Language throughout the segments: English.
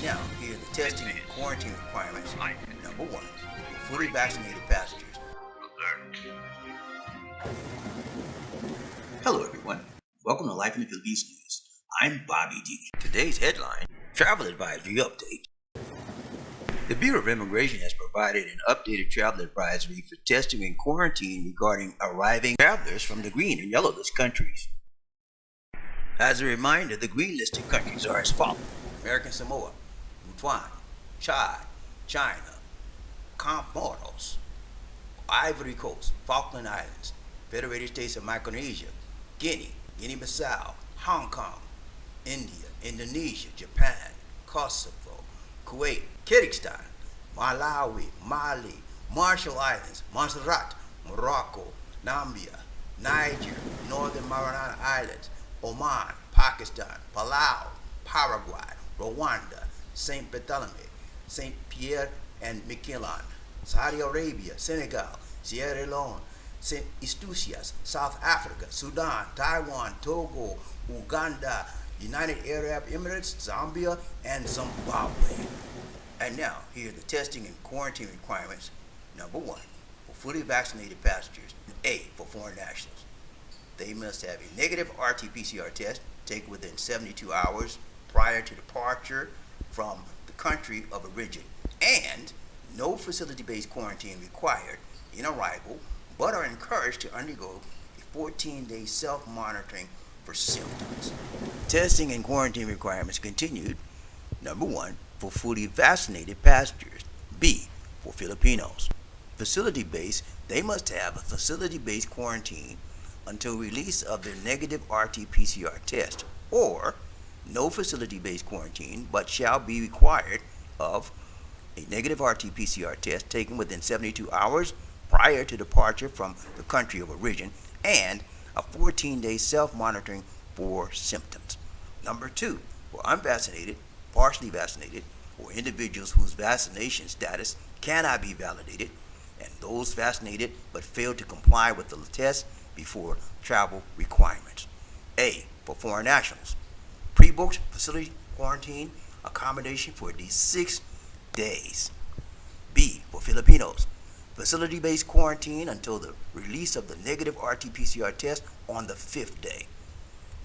And now, here are the testing and quarantine requirements. Number 1, for fully vaccinated passengers. Hello everyone, welcome to Life in the Philippines News. I'm BobbieD. Today's headline, Travel Advisory Update. The Bureau of Immigration has provided an updated travel advisory for testing and quarantine regarding arriving travelers from the green and yellow list countries. As a reminder, the green listed countries are as follows: American Samoa, Botswana, Chad, China, Comoros, Ivory Coast, Falkland Islands, Federated States of Micronesia, Guinea, Guinea-Bissau, Hong Kong, India, Indonesia, Japan, Kosovo, Kuwait, Kyrgyzstan, Malawi, Mali, Marshall Islands, Montserrat, Morocco, Namibia, Niger, Northern Mariana Islands, Oman, Pakistan, Palau, Paraguay, Rwanda, St. Bartholomew, St. Pierre and Miquelon, Saudi Arabia, Senegal, Sierra Leone, St. Eustatius, South Africa, Sudan, Taiwan, Togo, Uganda, United Arab Emirates, Zambia, and Zimbabwe. And now, here are the testing and quarantine requirements. Number 1, for fully vaccinated passengers. A, for foreign nationals. They must have a negative RT-PCR test taken within 72 hours prior to departure from the country of origin, and no facility-based quarantine required in arrival, but are encouraged to undergo a 14-day self-monitoring for symptoms. Testing and quarantine requirements continued. Number 1, for fully vaccinated passengers. B, for Filipinos. Facility-based, they must have a facility-based quarantine until release of their negative RT-PCR test, or no facility-based quarantine, but shall be required of a negative RT-PCR test taken within 72 hours prior to departure from the country of origin, and a 14-day self-monitoring for symptoms. Number 2, for unvaccinated, partially vaccinated, or individuals whose vaccination status cannot be validated, and those vaccinated but failed to comply with the test before travel requirements. A, for foreign nationals. Pre-booked facility quarantine accommodation for at least 6 days. B, for Filipinos. Facility-based quarantine until the release of the negative RT-PCR test on the 5th day.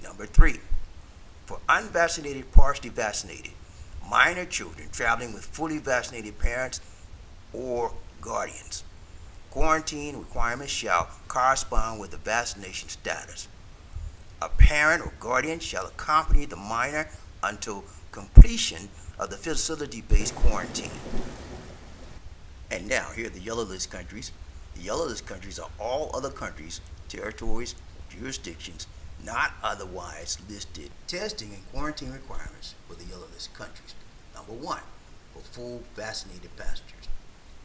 Number 3, for unvaccinated, partially vaccinated, minor children traveling with fully vaccinated parents or guardians. Quarantine requirements shall correspond with the vaccination status. A parent or guardian shall accompany the minor until completion of the facility-based quarantine. And now, here are the yellow list countries. The yellow list countries are all other countries, territories, jurisdictions not otherwise listed. Testing and quarantine requirements for the yellow list countries. Number 1, for full vaccinated passengers.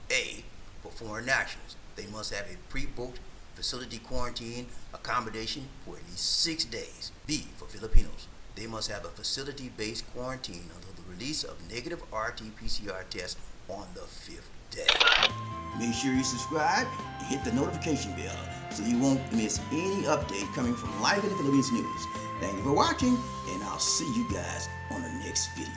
A, for foreign nationals. They must have a pre-booked facility quarantine accommodation for at least 6 days. B, for Filipinos. They must have a facility-based quarantine until the release of negative RT-PCR tests on the 5th day. Make sure you subscribe and hit the notification bell so you won't miss any update coming from Life in the Philippines News. Thank you for watching, and I'll see you guys on the next video.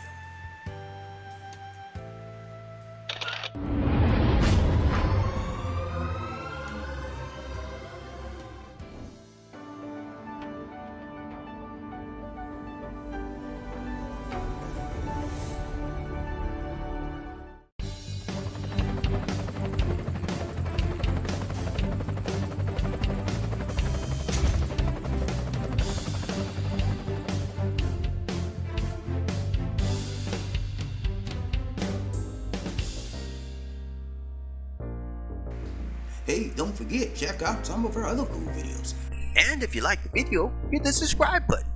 Hey, don't forget, check out some of our other cool videos. And if you like the video, hit the subscribe button.